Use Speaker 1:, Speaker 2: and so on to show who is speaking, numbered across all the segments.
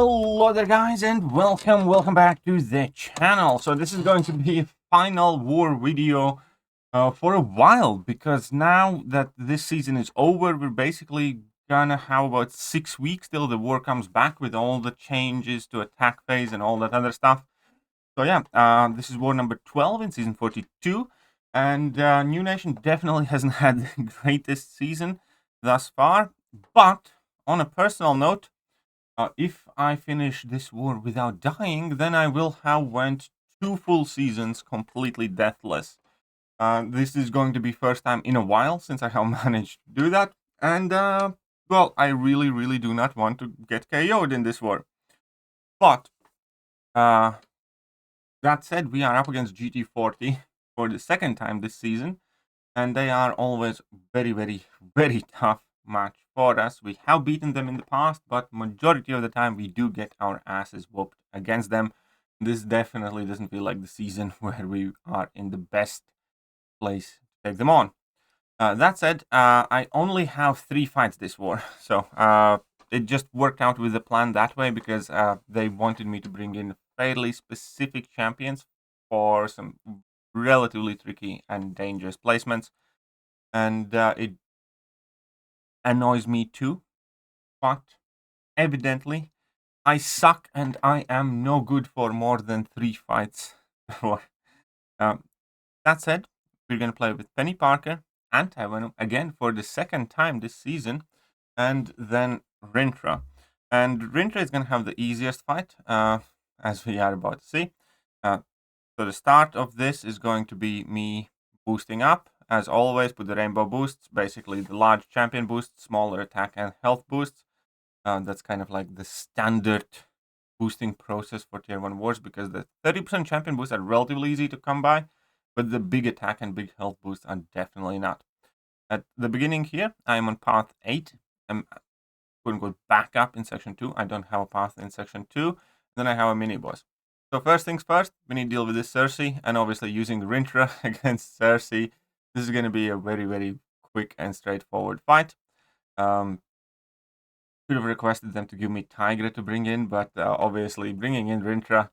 Speaker 1: Hello there guys and welcome back to the channel. So this is going to be a final war video for a while, because now that this season is over, we're basically gonna have about 6 weeks till the war comes back with all the changes to attack phase and all that other stuff. So yeah, this is war number 12 in season 42, and New Nation definitely hasn't had the greatest season thus far, but on a personal note, if I finish this war without dying, then I will have went 2 full seasons completely deathless. This is going to be first time in a while since I have managed to do that, and well, I really do not want to get KO'd in this war. But that said, we are up against GT40 for the second time this season, and they are always very tough match for us. We have beaten them in the past, but majority of the time we do get our asses whooped against them. This definitely doesn't feel like the season where we are in the best place to take them on. That said, I only have 3 fights this war, so it just worked out with the plan that way, because they wanted me to bring in fairly specific champions for some relatively tricky and dangerous placements, and it annoys me too, but evidently I suck and I am no good for more than 3 fights. That said, we're going to play with Penny Parker, Anti-Venom again for the second time this season, and then Rintra. And Rintra is going to have the easiest fight, as we are about to see. So the start of this is going to be me boosting up. As always, put the rainbow boosts, basically the large champion boosts, smaller attack and health boosts. That's kind of like the standard boosting process for tier 1 wars, because the 30% champion boosts are relatively easy to come by, but the big attack and big health boosts are definitely not. At the beginning here, I am on path 8. I'm going to go back up in section 2. I don't have a path in section 2. Then I have a mini boss. So first things first, we need to deal with this Cersei, and obviously using Rintra against Cersei, this is going to be a very quick and straightforward fight. Should have requested them to give me Tigra to bring in, but obviously bringing in Rintra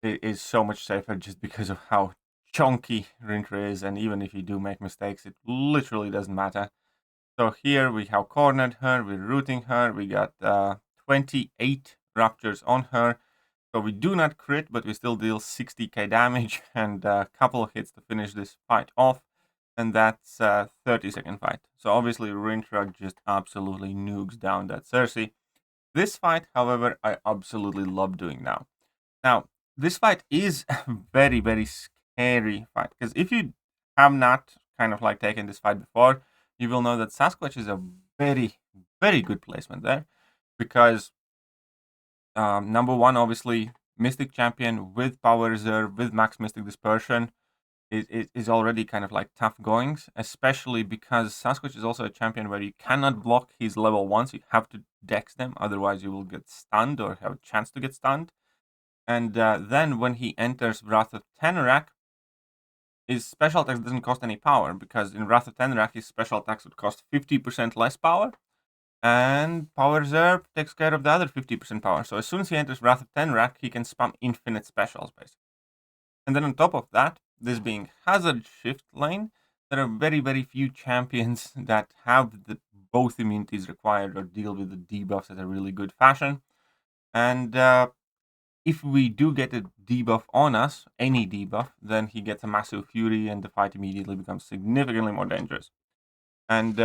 Speaker 1: is so much safer just because of how chunky Rintra is, and even if you do make mistakes, it literally doesn't matter. So here we have cornered her, we're rooting her, we got 28 ruptures on her. So we do not crit, but we still deal 60k damage and a couple of hits to finish this fight off. And that's a 30-second fight. So obviously Rintra just absolutely nukes down that Cersei. This fight, however, I absolutely love doing now. Now, this fight is a very scary fight, because if you have not kind of like taken this fight before, you will know that Sasquatch is a very good placement there, because number 1, obviously, Mystic Champion with Power Reserve, with Max Mystic Dispersion, is already kind of like tough goings, especially because Sasquatch is also a champion where you cannot block his level 1s, you have to dex them, otherwise you will get stunned or have a chance to get stunned. And then when he enters Wrath of Tenerak, his special attacks doesn't cost any power, because in Wrath of Tenerak his special attacks would cost 50% less power, and Power Reserve takes care of the other 50% power. So as soon as he enters Wrath of Tenerak, he can spam infinite specials, basically. And then on top of that, this being Hazard Shift lane, there are very few champions that have the both immunities required or deal with the debuffs at a really good fashion. And if we do get a debuff on us, any debuff, then he gets a massive fury and the fight immediately becomes significantly more dangerous. And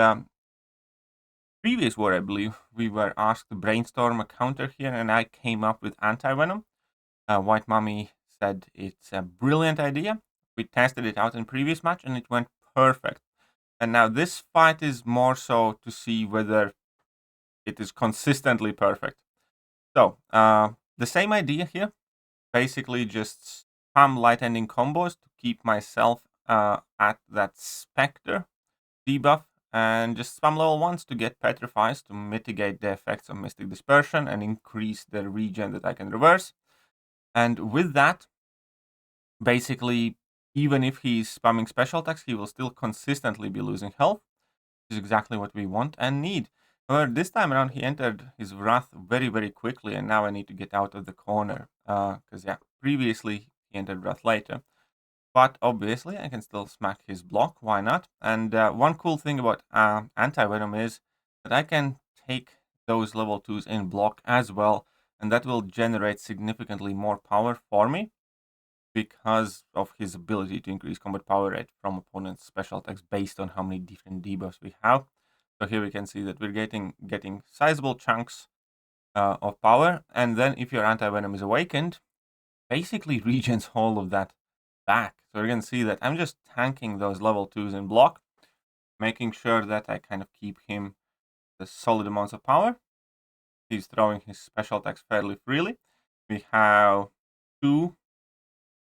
Speaker 1: previous war, I believe, we were asked to brainstorm a counter here, and I came up with Anti-Venom. White Mummy said it's a brilliant idea. We tested it out in previous match and it went perfect. And now this fight is more so to see whether it is consistently perfect. So, the same idea here. Basically just spam light ending combos to keep myself at that Spectre debuff, and just spam level 1s to get Petrifies to mitigate the effects of Mystic Dispersion and increase the regen that I can reverse. And with that, basically, even if he's spamming special attacks, he will still consistently be losing health, which is exactly what we want and need. However, this time around, he entered his wrath very, very quickly, and now I need to get out of the corner. Because, yeah, previously he entered wrath later. But obviously, I can still smack his block. Why not? And one cool thing about Anti-Venom is that I can take those level 2s in block as well, and that will generate significantly more power for me because of his ability to increase combat power rate from opponents' special attacks based on how many different debuffs we have. So here we can see that we're getting sizable chunks of power, and then if your Anti-Venom is awakened, basically regens all of that back. So we're going to see that I'm just tanking those level 2s in block, making sure that I kind of keep him the solid amounts of power. He's throwing his special attacks fairly freely. We have 2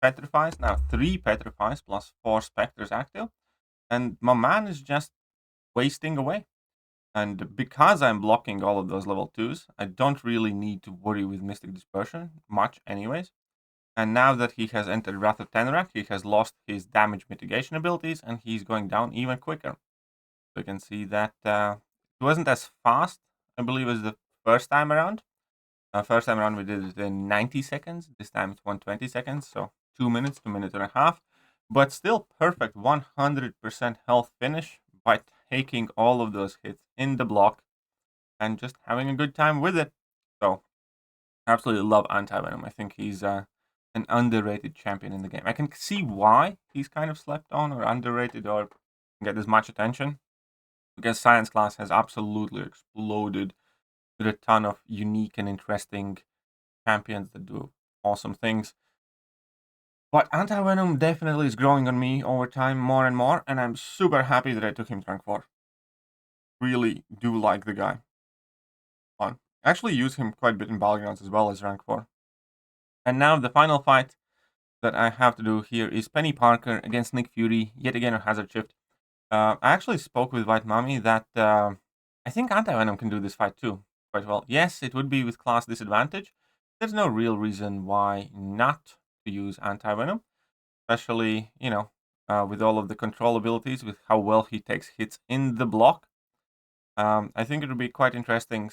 Speaker 1: Petrifies, now 3 Petrifies plus 4 Spectres active, and my man is just wasting away. And because I'm blocking all of those level 2s, I don't really need to worry with Mystic Dispersion much anyways. And now that he has entered Wrath of Tenerak, he has lost his damage mitigation abilities, and he's going down even quicker. So you can see that it wasn't as fast, I believe, as the first time around. First time around we did it in 90 seconds. This time it's 120 seconds, so 2 minutes, 2 minutes and a half. But still perfect 100% health finish by taking all of those hits in the block and just having a good time with it. So, absolutely love Anti-Venom. I think he's an underrated champion in the game. I can see why he's kind of slept on or underrated or get as much attention, because Science class has absolutely exploded with a ton of unique and interesting champions that do awesome things. But Anti-Venom definitely is growing on me over time more and more, and I'm super happy that I took him to rank 4. Really do like the guy. Fun. Actually use him quite a bit in Battlegrounds as well as rank 4. And now the final fight that I have to do here is Penny Parker against Nick Fury, yet again on Hazard Shift. I actually spoke with White Mummy that I think Anti-Venom can do this fight too quite well. Yes, it would be with class disadvantage. There's no real reason why not to use Anti-Venom, especially, with all of the control abilities, with how well he takes hits in the block. I think it would be quite interesting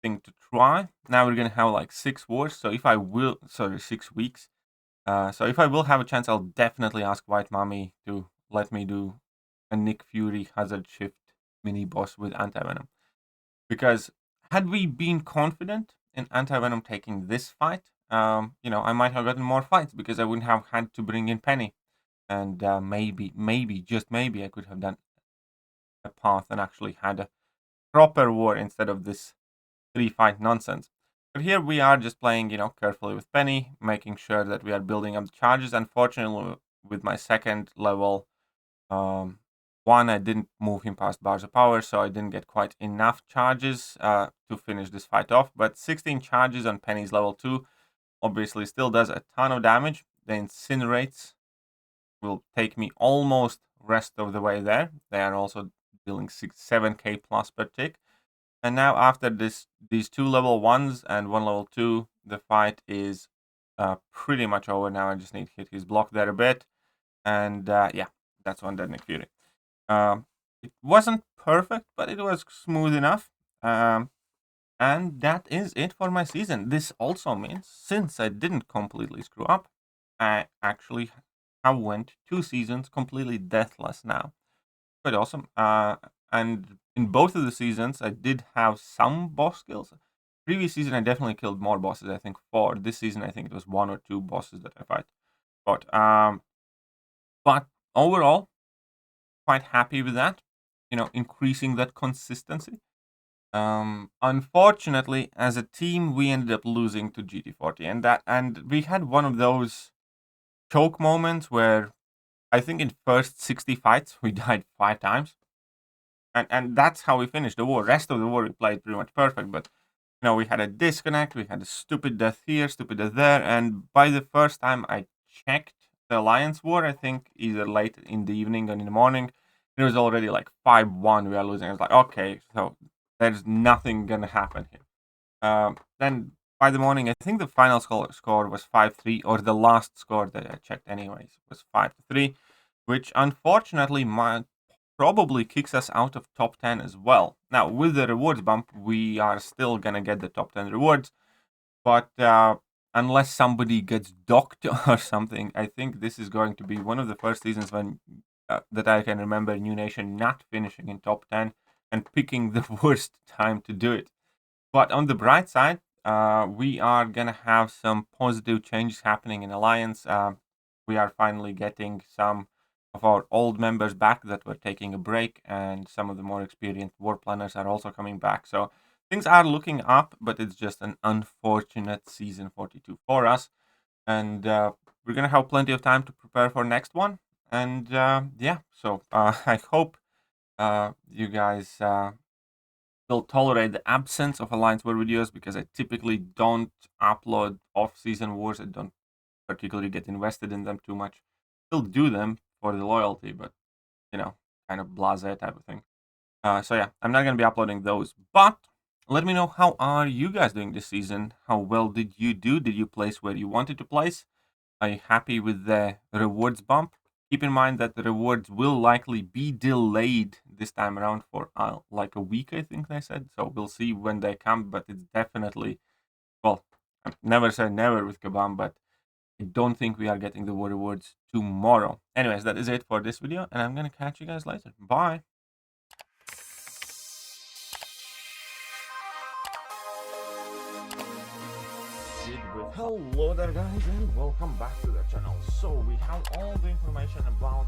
Speaker 1: thing to try. Now we're going to have like 6 wars, so if I will, 6 weeks. So if I will have a chance, I'll definitely ask White Mummy to let me do a Nick Fury Hazard Shift mini boss with Anti-Venom. Because had we been confident in Anti-Venom taking this fight, I might have gotten more fights because I wouldn't have had to bring in Penny. And maybe, just maybe, I could have done a path and actually had a proper war instead of this 3-fight nonsense. But here we are just playing, carefully with Penny, making sure that we are building up the charges. Unfortunately, with my second level, one, I didn't move him past bars of power, so I didn't get quite enough charges to finish this fight off. But 16 charges on Penny's level 2 obviously still does a ton of damage. The Incinerates will take me almost rest of the way there. They are also dealing 7k plus per tick. And now after these 2 level 1s and 1 level 2, the fight is pretty much over now. I just need to hit his block there a bit. And yeah, that's one dead Nick Fury. It wasn't perfect, but it was smooth enough. And that is it for my season. This also means, since I didn't completely screw up, I actually have went 2 seasons completely deathless now. Quite awesome. And in both of the seasons, I did have some boss kills. Previous season, I definitely killed more bosses, I think 4. This season, I think it was 1 or 2 bosses that I fight. But overall, quite happy with that. Increasing that consistency. Unfortunately, as a team, we ended up losing to GT40, and we had one of those choke moments where I think in first 60 fights we died 5 times, and that's how we finished the war. Rest of the war we played pretty much perfect, but we had a disconnect, we had a stupid death here, stupid death there, and by the first time I checked the Alliance war, I think either late in the evening or in the morning, it was already like 5-1 we are losing. I was like, okay, so there's nothing gonna happen here. Then by the morning, I think the final score was 5-3, or the last score that I checked anyways was 5-3, which unfortunately probably kicks us out of top 10 as well. Now, with the rewards bump, we are still gonna get the top 10 rewards, but unless somebody gets docked or something, I think this is going to be one of the first seasons when that I can remember New Nation not finishing in top 10 and picking the worst time to do it. But on the bright side, we are gonna have some positive changes happening in Alliance. We are finally getting some of our old members back that were taking a break, and some of the more experienced war planners are also coming back. So things are looking up, but it's just an unfortunate season 42 for us. And we're gonna have plenty of time to prepare for next one. And yeah, so I hope you guys will tolerate the absence of Alliance War videos, because I typically don't upload off-season wars. I don't particularly get invested in them too much. Still do them for the loyalty, but kind of blasé type of thing. So yeah, I'm not gonna be uploading those. But let me know, how are you guys doing this season? How well did you do? Did you place where you wanted to place? Are you happy with the rewards bump? Keep in mind that the rewards will likely be delayed this time around for like a week, I think they said. So we'll see when they come, but it's definitely, well, I never say never with Kabam, but I don't think we are getting the rewards tomorrow. Anyways, that is it for this video, and I'm gonna catch you guys later. Bye! Hello there guys, and welcome back to the channel. So we have all the information about